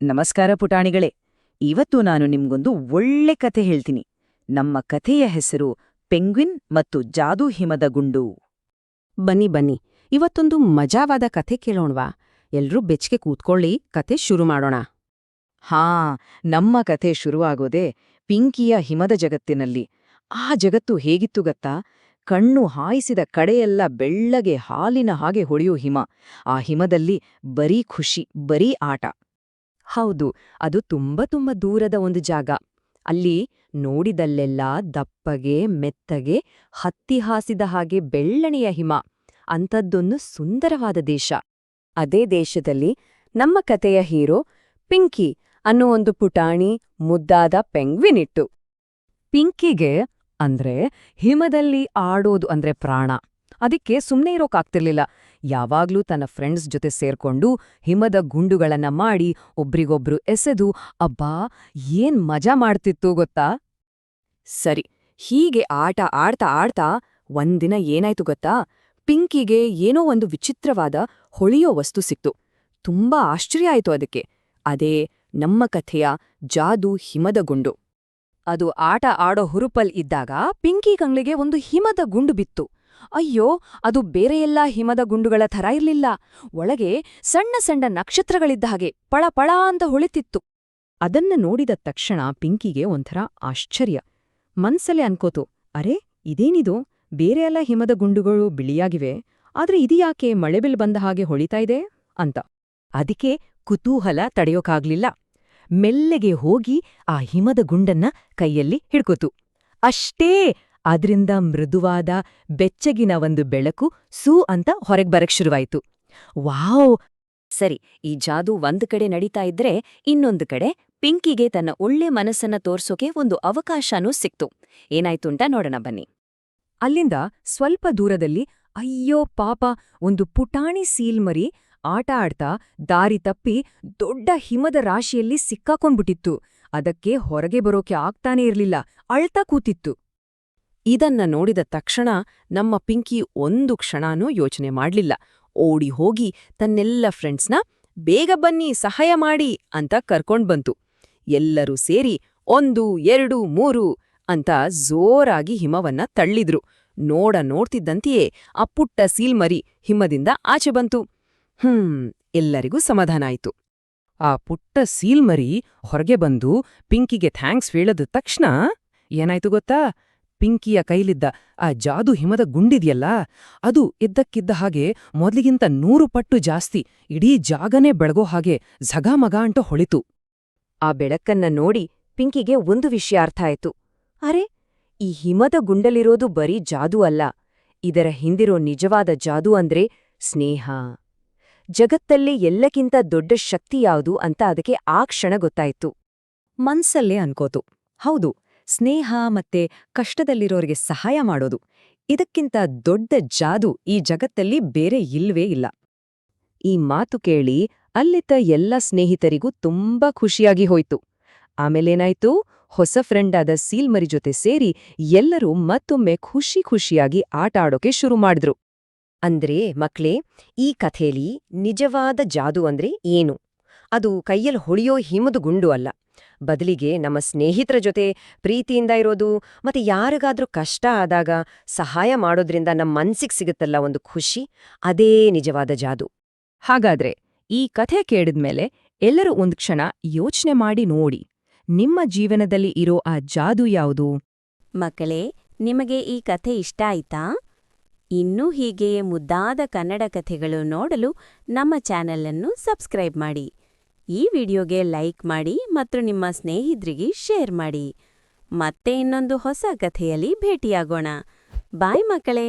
ನಮಸ್ಕಾರ ಪುಟಾಣಿಗಳೇ. ಇವತ್ತು ನಾನು ನಿಮ್ಗೊಂದು ಒಳ್ಳೆ ಕಥೆ ಹೇಳ್ತೀನಿ. ನಮ್ಮ ಕಥೆಯ ಹೆಸರು ಪೆಂಗ್ವಿನ್ ಮತ್ತು ಜಾದೂ ಹಿಮದ ಗುಂಡು. ಬನ್ನಿ ಇವತ್ತೊಂದು ಮಜಾವಾದ ಕಥೆ ಕೇಳೋಣವಾ? ಎಲ್ರೂ ಬೆಚ್ಗೆ ಕೂತ್ಕೊಳ್ಳಿ, ಕಥೆ ಶುರು ಮಾಡೋಣ. ಹಾ, ನಮ್ಮ ಕಥೆ ಶುರುವಾಗೋದೇ ಪಿಂಕಿಯ ಹಿಮದ ಜಗತ್ತಿನಲ್ಲಿ. ಆ ಜಗತ್ತು ಹೇಗಿತ್ತು ಗೊತ್ತಾ? ಕಣ್ಣು ಹಾಯಿಸಿದ ಕಡೆಯೆಲ್ಲ ಬೆಳ್ಳಗೆ ಹಾಲಿನ ಹಾಗೆ ಹೊಳೆಯೋ ಹಿಮ. ಆ ಹಿಮದಲ್ಲಿ ಬರೀ ಖುಷಿ, ಬರೀ ಆಟ. ಹೌದು, ಅದು ತುಂಬಾ ದೂರದ ಒಂದು ಜಾಗ. ಅಲ್ಲಿ ನೋಡಿದಲ್ಲೆಲ್ಲ ದಪ್ಪಗೆ ಮೆತ್ತಗೆ ಹತ್ತಿ ಹಾಸಿದ ಹಾಗೆ ಬೆಳ್ಳನೆಯ ಹಿಮ. ಅಂಥದ್ದೊಂದು ಸುಂದರವಾದ ದೇಶ. ಅದೇ ದೇಶದಲ್ಲಿ ನಮ್ಮ ಕತೆಯ ಹೀರೋ ಪಿಂಕಿ ಅನ್ನೋ ಒಂದು ಪುಟಾಣಿ ಮುದ್ದಾದ ಪೆಂಗ್ವಿನ್ ಇತ್ತು. ಪಿಂಕಿಗೆ ಅಂದ್ರೆ ಹಿಮದಲ್ಲಿ ಆಡೋದು ಅಂದ್ರೆ ಪ್ರಾಣ. ಅದಕ್ಕೆ ಸುಮ್ನೆ ಇರೋಕಾಗ್ತಿರ್ಲಿಲ್ಲ. ಯಾವಾಗ್ಲೂ ತನ್ನ ಫ್ರೆಂಡ್ಸ್ ಜೊತೆ ಸೇರ್ಕೊಂಡು ಹಿಮದ ಗುಂಡುಗಳನ್ನ ಮಾಡಿ ಒಬ್ರಿಗೊಬ್ರು ಎಸೆದು ಅಬ್ಬಾ ಏನ್ ಮಜಾ ಮಾಡ್ತಿತ್ತು ಗೊತ್ತಾ? ಸರಿ, ಹೀಗೆ ಆಟ ಆಡ್ತಾ ಒಂದಿನ ಏನಾಯ್ತು ಗೊತ್ತಾ? ಪಿಂಕಿಗೆ ಏನೋ ಒಂದು ವಿಚಿತ್ರವಾದ ಹೊಳೆಯೋ ವಸ್ತು ಸಿಕ್ತು. ತುಂಬಾ ಆಶ್ಚರ್ಯ ಆಯ್ತು ಅದಕ್ಕೆ. ಅದೇ ನಮ್ಮ ಕಥೆಯ ಜಾದೂ ಹಿಮದ ಗುಂಡು. ಅದು ಆಟ ಆಡೋ ಹುರುಪಲ್ ಇದ್ದಾಗ ಪಿಂಕಿ ಕಂಗ್ಳಿಗೆ ಒಂದು ಹಿಮದ ಗುಂಡು ಬಿತ್ತು. ಅಯ್ಯೋ, ಅದು ಬೇರೆಯೆಲ್ಲಾ ಹಿಮದ ಗುಂಡುಗಳ ಥರ ಇರ್ಲಿಲ್ಲ. ಒಳಗೆ ಸಣ್ಣ ಸಣ್ಣ ನಕ್ಷತ್ರಗಳಿದ್ದ ಹಾಗೆ ಪಳಪಳ ಅಂತ ಹೊಳಿತಿತ್ತು. ಅದನ್ನ ನೋಡಿದ ತಕ್ಷಣ ಪಿಂಕಿಗೆ ಒಂಥರ ಆಶ್ಚರ್ಯ. ಮನ್ಸಲ್ಲೇ ಅನ್ಕೋತು, ಅರೆ ಇದೇನಿದು? ಬೇರೆಯೆಲ್ಲ ಹಿಮದ ಗುಂಡುಗಳು ಬಿಳಿಯಾಗಿವೆ, ಆದ್ರೆ ಇದ್ಯಾಕೆ ಮಳೆಬಿಲ್ ಬಂದ ಹಾಗೆ ಹೊಳಿತಾ ಇದೆ ಅಂತ. ಅದಕ್ಕೆ ಕುತೂಹಲ ತಡೆಯೋಕಾಗ್ಲಿಲ್ಲ. ಮೆಲ್ಲೆಗೆ ಹೋಗಿ ಆ ಹಿಮದ ಗುಂಡನ್ನ ಕೈಯಲ್ಲಿ ಹಿಡ್ಕೋತು. ಅಷ್ಟೇ, ಅದ್ರಿಂದ ಮೃದುವಾದ ಬೆಚ್ಚಗಿನ ಒಂದು ಬೆಳಕು ಸೂ ಅಂತ ಹೊರಗ್ ಬರಕ್ ಶುರುವಾಯ್ತು. ವಾವ್! ಸರಿ, ಈ ಜಾದೂ ಒಂದ್ ಕಡೆ ನಡೀತಾ ಇದ್ರೆ ಇನ್ನೊಂದು ಕಡೆ ಪಿಂಕಿಗೆ ತನ್ನ ಒಳ್ಳೆ ಮನಸ್ಸನ್ನ ತೋರ್ಸೋಕೆ ಒಂದು ಅವಕಾಶನೂ ಸಿಕ್ತು. ಏನಾಯ್ತುಂಟ ನೋಡೋಣ ಬನ್ನಿ. ಅಲ್ಲಿಂದ ಸ್ವಲ್ಪ ದೂರದಲ್ಲಿ ಅಯ್ಯೋ ಪಾಪ ಒಂದು ಪುಟಾಣಿ ಸೀಲ್ಮರಿ ಆಟ ಆಡ್ತಾ ದಾರಿ ತಪ್ಪಿ ದೊಡ್ಡ ಹಿಮದ ರಾಶಿಯಲ್ಲಿ ಸಿಕ್ಕಾಕೊಂಡ್ಬಿಟ್ಟಿತ್ತು. ಅದಕ್ಕೆ ಹೊರಗೆ ಬರೋಕೆ ಆಗ್ತಾನೇ ಇರ್ಲಿಲ್ಲ, ಅಳ್ತಾ ಕೂತಿತ್ತು. ಇದನ್ನ ನೋಡಿದ ತಕ್ಷಣ ನಮ್ಮ ಪಿಂಕಿ ಒಂದು ಕ್ಷಣನೂ ಯೋಚನೆ ಮಾಡ್ಲಿಲ್ಲ. ಓಡಿ ಹೋಗಿ ತನ್ನೆಲ್ಲ ಫ್ರೆಂಡ್ಸ್ನ ಬೇಗ ಬನ್ನಿ ಸಹಾಯ ಮಾಡಿ ಅಂತ ಕರ್ಕೊಂಡ್ಬಂತು. ಎಲ್ಲರೂ ಸೇರಿ 1, 2, 3 ಅಂತ ಜೋರಾಗಿ ಹಿಮವನ್ನ ತಳ್ಳಿದ್ರು. ನೋಡ್ತಿದ್ದಂತೆಯೇ ಆ ಪುಟ್ಟ ಸೀಲ್ಮರಿ ಹಿಮದಿಂದ ಆಚೆ ಬಂತು. ಎಲ್ಲರಿಗೂ ಸಮಾಧಾನ ಆಯ್ತು. ಆ ಪುಟ್ಟ ಸೀಲ್ಮರಿ ಹೊರಗೆ ಬಂದು ಪಿಂಕಿಗೆ ಥ್ಯಾಂಕ್ಸ್ ಹೇಳದ ತಕ್ಷಣ ಏನಾಯ್ತು ಗೊತ್ತಾ? ಪಿಂಕಿಯ ಕೈಲಿದ್ದ ಆ ಜಾದೂ ಹಿಮದ ಗುಂಡಿದ್ಯಲ್ಲ, ಅದು ಇದ್ದಕ್ಕಿದ್ದ ಹಾಗೆ ಮೊದ್ಲಿಗಿಂತ 100 ಪಟ್ಟು ಜಾಸ್ತಿ ಇಡೀ ಜಾಗನೇ ಬೆಳಗೋ ಹಾಗೆ ಝಗಾಮಗ ಅಂತ ಹೊಳಿತು. ಆ ಬೆಳಕನ್ನ ನೋಡಿ ಪಿಂಕಿಗೆ ಒಂದು ವಿಷಯ ಅರ್ಥ ಆಯ್ತು. ಅರೆ, ಈ ಹಿಮದ ಗುಂಡಲಿರೋದು ಬರೀ ಜಾದೂ ಅಲ್ಲ, ಇದರ ಹಿಂದಿರೋ ನಿಜವಾದ ಜಾದೂ ಅಂದ್ರೆ ಸ್ನೇಹ. ಜಗತ್ತಲ್ಲೇ ಎಲ್ಲಕ್ಕಿಂತ ದೊಡ್ಡ ಶಕ್ತಿ ಯಾವುದು ಅಂತ ಅದಕ್ಕೆ ಆ ಕ್ಷಣ ಗೊತ್ತಾಯ್ತು. ಮನ್ಸಲ್ಲೇ ಅನ್ಕೋತು, ಹೌದು, ಸ್ನೇಹ ಮತ್ತೆ ಕಷ್ಟದಲ್ಲಿರೋರಿಗೆ ಸಹಾಯ ಮಾಡೋದು, ಇದಕ್ಕಿಂತ ದೊಡ್ಡ ಜಾದೂ ಈ ಜಗತ್ತಲ್ಲಿ ಬೇರೆ ಇಲ್ವೇ ಇಲ್ಲ. ಈ ಮಾತು ಕೇಳಿ ಅಲ್ಲಿದ್ದ ಎಲ್ಲ ಸ್ನೇಹಿತರಿಗೂ ತುಂಬಾ ಖುಷಿಯಾಗಿ ಹೋಯ್ತು. ಆಮೇಲೇನಾಯ್ತು? ಹೊಸ ಫ್ರೆಂಡ್ ಆದ ಸೀಲ್ಮರಿ ಜೊತೆ ಸೇರಿ ಎಲ್ಲರೂ ಮತ್ತೊಮ್ಮೆ ಖುಷಿಯಾಗಿ ಆಟ ಆಡೋಕೆ ಶುರು ಮಾಡಿದ್ರು. ಅಂದ್ರೆ ಮಕ್ಳೇ, ಈ ಕಥೆಯಲ್ಲಿ ನಿಜವಾದ ಜಾದೂ ಅಂದ್ರೆ ಏನು? ಅದು ಕೈಯಲ್ಲಿ ಹೊಳೆಯೋ ಹಿಮದ ಗುಂಡು ಅಲ್ಲ. ಬದಲಿಗೆ ನಮ್ಮ ಸ್ನೇಹಿತರ ಜೊತೆ ಪ್ರೀತಿಯಿಂದ ಇರೋದು, ಮತ್ತೆ ಯಾರಿಗಾದ್ರೂ ಕಷ್ಟ ಆದಾಗ ಸಹಾಯ ಮಾಡೋದ್ರಿಂದ ನಮ್ಮ ಮನ್ಸಿಗೆ ಸಿಗುತ್ತಲ್ಲ ಒಂದು ಖುಷಿ, ಅದೇ ನಿಜವಾದ ಜಾದೂ. ಹಾಗಾದ್ರೆ ಈ ಕಥೆ ಕೇಳಿದ್ಮೇಲೆ ಎಲ್ಲರೂ ಒಂದ್ ಕ್ಷಣ ಯೋಚನೆ ಮಾಡಿ ನೋಡಿ, ನಿಮ್ಮ ಜೀವನದಲ್ಲಿ ಇರೋ ಆ ಜಾದೂ ಯಾವುದು? ಮಕ್ಕಳೇ, ನಿಮಗೆ ಈ ಕಥೆ ಇಷ್ಟ ಆಯ್ತಾ? ಇನ್ನೂ ಹೀಗೆಯೇ ಮುದ್ದಾದ ಕನ್ನಡ ಕಥೆಗಳು ನೋಡಲು ನಮ್ಮ ಚಾನೆಲ್ ಅನ್ನು ಸಬ್ಸ್ಕ್ರೈಬ್ ಮಾಡಿ. ಈ ವಿಡಿಯೋಗೆ ಲೈಕ್ ಮಾಡಿ ಮತ್ತು ನಿಮ್ಮ ಸ್ನೇಹಿತರಿಗೆ ಶೇರ್ ಮಾಡಿ. ಮತ್ತೆ ಇನ್ನೊಂದು ಹೊಸ ಕಥೆಯಲ್ಲಿ ಭೇಟಿಯಾಗೋಣ. ಬಾಯ್ ಮಕ್ಕಳೇ.